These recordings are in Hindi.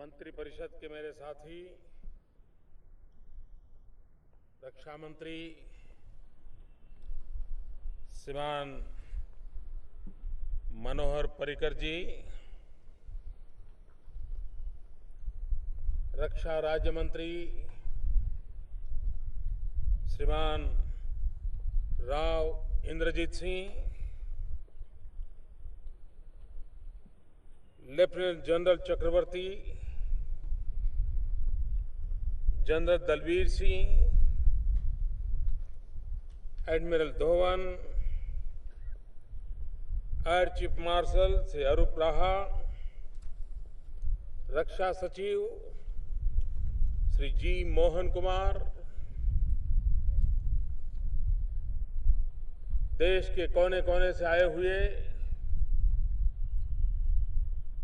मंत्रिपरिषद के मेरे साथी, रक्षा मंत्री श्रीमान मनोहर पर्रिकर जी, रक्षा राज्य मंत्री श्रीमान Rao Inderjit Singh, lieutenant general Chakravarti, general Dalbir Singh, admiral Dhowan, air chief marshal Shri Arup Raha, रक्षा सचिव श्री जी मोहन कुमार, देश के कोने कोने से आए हुए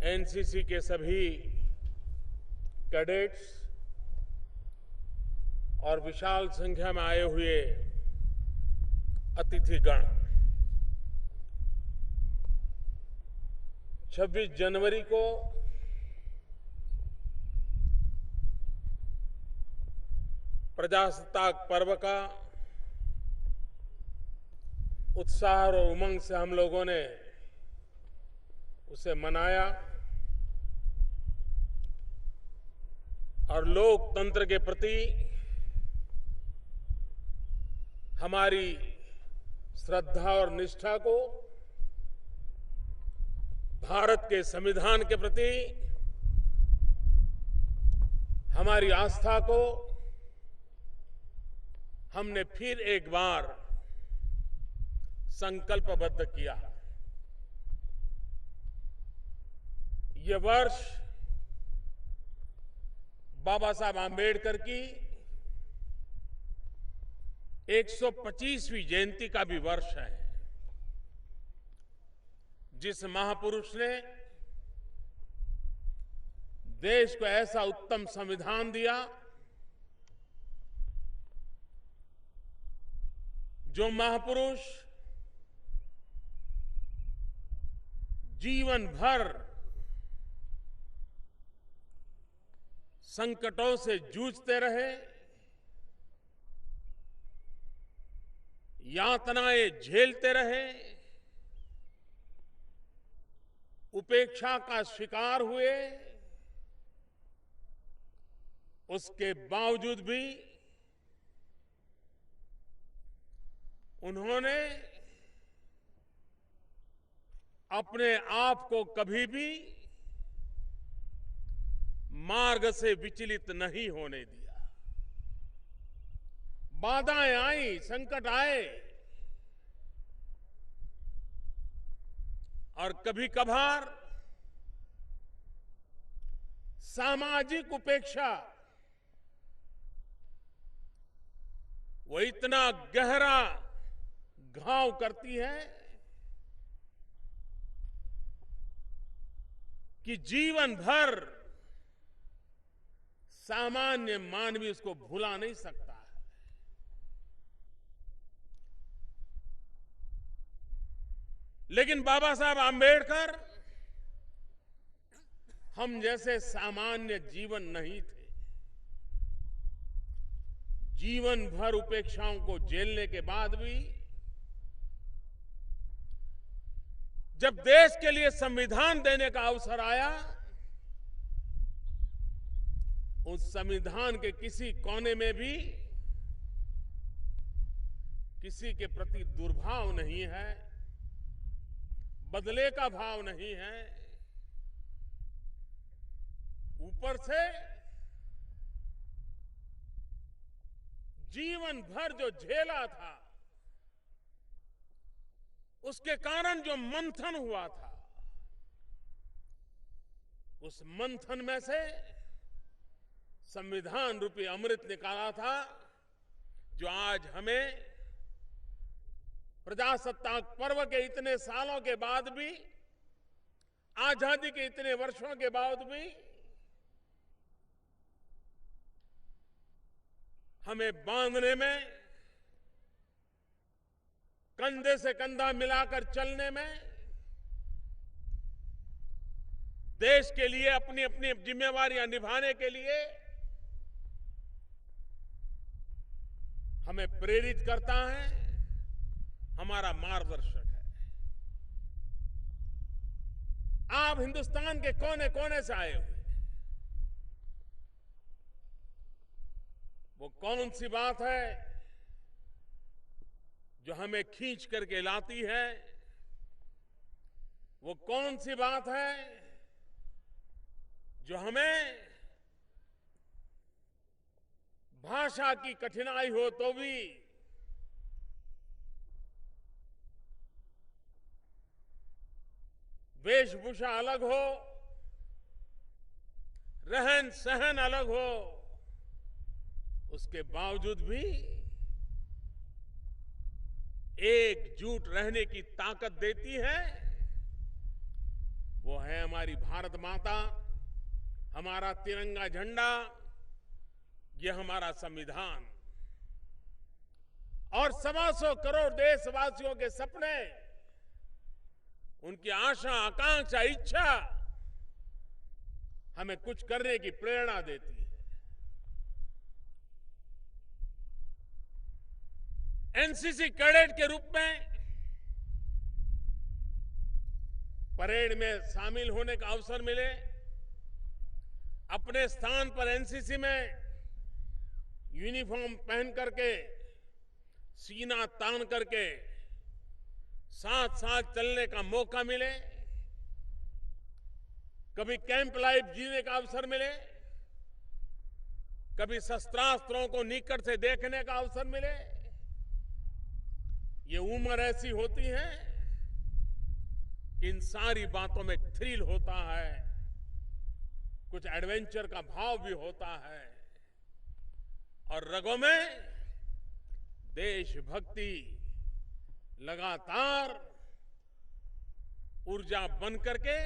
एनसीसी के सभी कैडेट्स और विशाल संख्या में आए हुए अतिथिगण, 26 जनवरी को प्रजासत्ताक पर्व का उत्साह और उमंग से हम लोगों ने उसे मनाया और लोकतंत्र के प्रति हमारी श्रद्धा और निष्ठा को, भारत के संविधान के प्रति हमारी आस्था को हमने फिर एक बार संकल्पबद्ध किया। ये वर्ष बाबा साहब आंबेडकर की 125वीं जयंती का भी वर्ष है, जिस महापुरुष ने देश को ऐसा उत्तम संविधान दिया जो महापुरुष जीवन भर संकटों से जूझते रहे, यातनाएं झेलते रहे, उपेक्षा का शिकार हुए, उसके बावजूद भी उन्होंने अपने आप को कभी भी मार्ग से विचलित नहीं होने दिया। बाधाएं आई, संकट आए और कभी कभार सामाजिक उपेक्षा वो इतना गहरा घाव करती है कि जीवन भर सामान्य मानवी उसको भुला नहीं सकता। लेकिन बाबा साहब आंबेडकर हम जैसे सामान्य जीवन नहीं थे। जीवन भर उपेक्षाओं को झेलने के बाद भी जब देश के लिए संविधान देने का अवसर आया, उस संविधान के किसी कोने में भी किसी के प्रति दुर्भाव नहीं है, बदले का भाव नहीं है। ऊपर से जीवन भर जो झेला था, उसके कारण जो मंथन हुआ था, उस मंथन में से संविधान रूपी अमृत निकाला था, जो आज हमें प्रजासत्ताक पर्व के इतने सालों के बाद भी, आजादी के इतने वर्षों के बाद भी हमें बांधने में, कंधे से कंधा मिलाकर चलने में देश के लिए अपनी अपनी जिम्मेवारियां निभाने के लिए हमें प्रेरित करता है, हमारा मार्गदर्शक है। आप हिंदुस्तान के कोने कोने से आए हुए, वो कौन सी बात है जो हमें खींच करके लाती है? वो कौन सी बात है जो हमें भाषा की कठिनाई हो तो भी वेशभूषा अलग हो, रहन सहन अलग हो, उसके बावजूद भी एकजुट रहने की ताकत देती है? वो है हमारी भारत माता, हमारा तिरंगा झंडा, ये हमारा संविधान और 125 करोड़ देशवासियों के सपने, उनकी आशा, आकांक्षा, इच्छा हमें कुछ करने की प्रेरणा देती है। एनसीसी कैडेट के रूप में परेड में शामिल होने का अवसर मिले, अपने स्थान पर एनसीसी में यूनिफॉर्म पहन करके, सीना तान करके साथ साथ चलने का मौका मिले, कभी कैंप लाइफ जीने का अवसर मिले, कभी शस्त्रास्त्रों को निकट से देखने का अवसर मिले। ये उम्र ऐसी होती है कि इन सारी बातों में थ्रिल होता है, कुछ एडवेंचर का भाव भी होता है और रगों में देशभक्ति लगातार ऊर्जा बन करके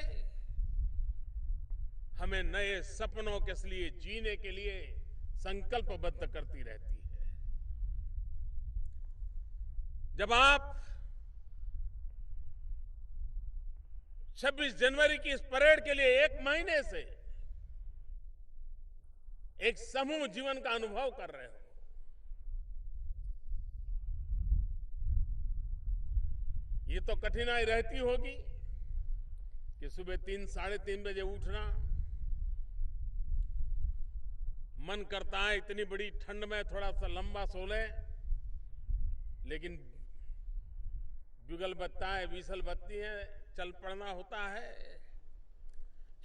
हमें नए सपनों के लिए जीने के लिए संकल्पबद्ध करती रहती है। जब आप 26 जनवरी की इस परेड के लिए 1 महीने से एक समूह जीवन का अनुभव कर रहे हो, ये तो कठिनाई रहती होगी कि सुबह 3-3:30 बजे उठना, मन करता है इतनी बड़ी ठंड में थोड़ा सा लंबा सो ले, लेकिन जुगल बत्ता है, विसल बत्ती है, चल पड़ना होता है।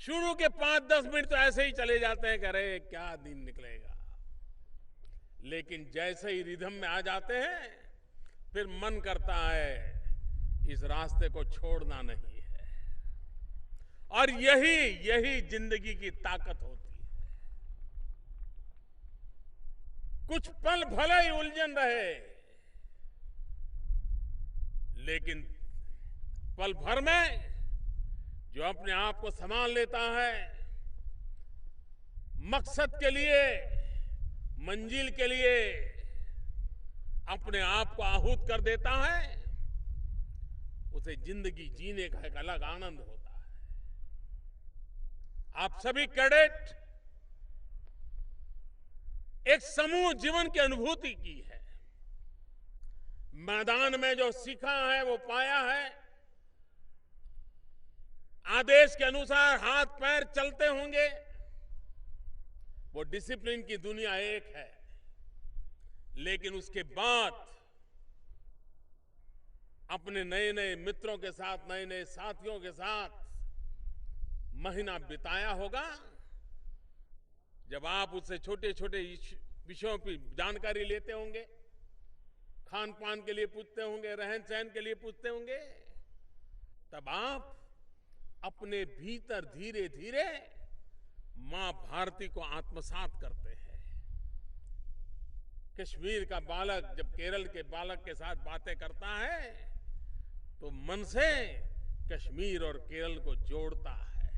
शुरू के 5-10 मिनट तो ऐसे ही चले जाते हैं, अरे क्या दिन निकलेगा, लेकिन जैसे ही रिदम में आ जाते हैं फिर मन करता है इस रास्ते को छोड़ना नहीं है। और यही जिंदगी की ताकत होती है। कुछ पल भले ही उलझन रहे, लेकिन पल भर में जो अपने आप को संभाल लेता है, मकसद के लिए, मंजिल के लिए अपने आप को आहूत कर देता है, उसे जिंदगी जीने का एक अलग आनंद होता है। आप सभी कैडेट एक समूह जीवन की अनुभूति की है। मैदान में जो सीखा है वो पाया है, आदेश के अनुसार हाथ पैर चलते होंगे, वो डिसिप्लिन की दुनिया एक है। लेकिन उसके बाद अपने नए नए मित्रों के साथ, नए नए साथियों के साथ महीना बिताया होगा, जब आप उससे छोटे छोटे विषयों की जानकारी लेते होंगे, खान पान के लिए पूछते होंगे, रहन सहन के लिए पूछते होंगे, तब आप अपने भीतर धीरे धीरे मां भारती को आत्मसात करते हैं। कश्मीर का बालक जब केरल के बालक के साथ बातें करता है तो मन से कश्मीर और केरल को जोड़ता है,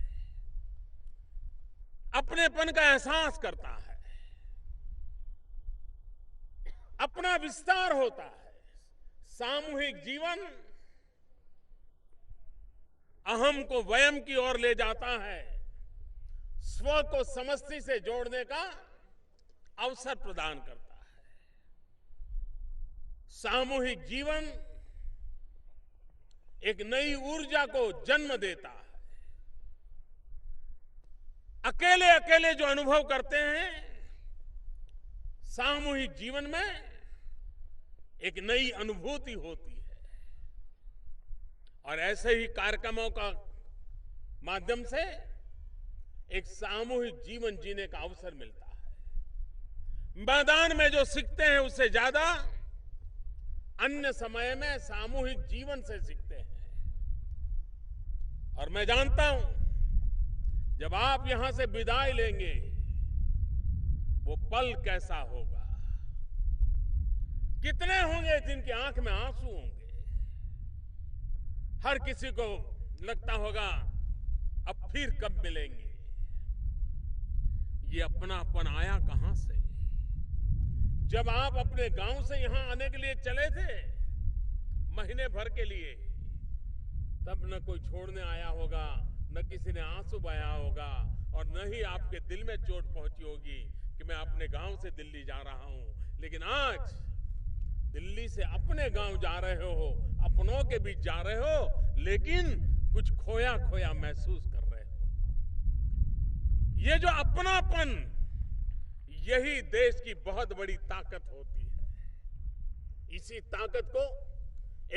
अपनेपन का एहसास करता है, अपना विस्तार होता है। सामूहिक जीवन अहम को वयम की ओर ले जाता है। स्व को समष्टि से जोड़ने का अवसर प्रदान करता है। सामूहिक जीवन एक नई ऊर्जा को जन्म देता है। अकेले अकेले जो अनुभव करते हैं, सामूहिक जीवन में एक नई अनुभूति होती है। और ऐसे ही कार्यक्रमों का माध्यम से एक सामूहिक जीवन जीने का अवसर मिलता है। मैदान में जो सीखते हैं उससे ज्यादा अन्य समय में सामूहिक जीवन से सीखते हैं। और मैं जानता हूं जब आप यहां से विदाई लेंगे वो पल कैसा होगा। कितने होंगे जिनकी आंख में आंसू होंगे। हर किसी को लगता होगा अब फिर कब मिलेंगे। ये अपनापन आया कहां से। जब आप अपने गांव से यहां आने के लिए चले थे महीने भर के लिए, तब न कोई छोड़ने आया होगा, न किसी ने आंसू बहाया होगा, और न ही आपके दिल में चोट पहुंची होगी कि मैं अपने गांव से दिल्ली जा रहा हूं। लेकिन आज दिल्ली से अपने गांव जा रहे हो, अपनों के बीच जा रहे हो, लेकिन कुछ खोया खोया महसूस कर रहे हो। ये जो अपनापन, यही देश की बहुत बड़ी ताकत होती है। इसी ताकत को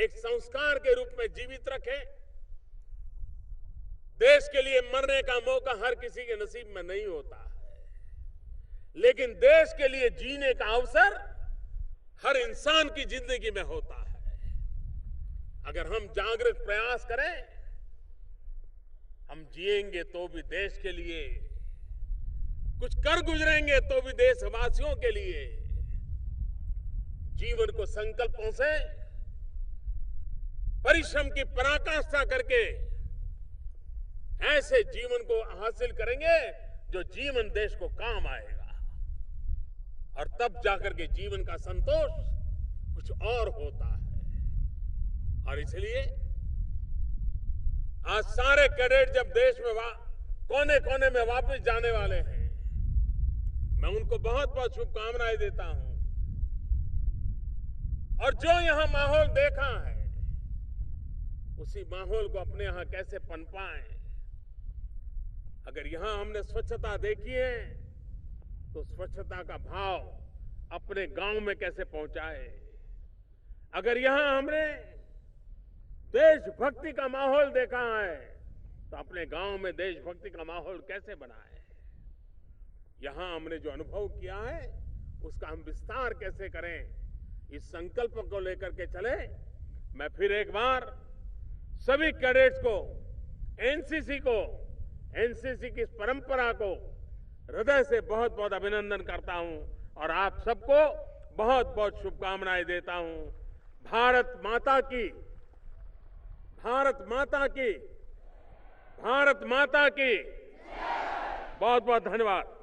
एक संस्कार के रूप में जीवित रखें। देश के लिए मरने का मौका हर किसी के नसीब में नहीं होता है, लेकिन देश के लिए जीने का अवसर हर इंसान की जिंदगी में होता है। अगर हम जागृत प्रयास करें, हम जिएंगे तो भी देश के लिए, कुछ कर गुजरेंगे तो भी देशवासियों के लिए। जीवन को संकल्पों से, परिश्रम की पराकाष्ठा करके ऐसे जीवन को हासिल करेंगे जो जीवन देश को काम आएगा। और तब जाकर के जीवन का संतोष कुछ और होता है। और इसलिए आज सारे कैडेट जब देश में कोने कोने में वापस जाने वाले हैं, मैं उनको बहुत बहुत शुभकामनाएं देता हूं। और जो यहां माहौल देखा है, उसी माहौल को अपने यहां कैसे पनपाएं। अगर यहां हमने स्वच्छता देखी है, तो स्वच्छता का भाव अपने गांव में कैसे पहुंचाए। अगर यहां हमने देशभक्ति का माहौल देखा है, तो अपने गांव में देशभक्ति का माहौल कैसे बनाए। यहां हमने जो अनुभव किया है, उसका हम विस्तार कैसे करें। इस संकल्प को लेकर के चले। मैं फिर एक बार सभी कैडेट्स को, एनसीसी को, एनसीसी की इस परंपरा को हृदय से बहुत बहुत अभिनंदन करता हूं और आप सबको बहुत बहुत शुभकामनाएं देता हूं। भारत माता की, भारत माता की, भारत माता की। बहुत बहुत धन्यवाद।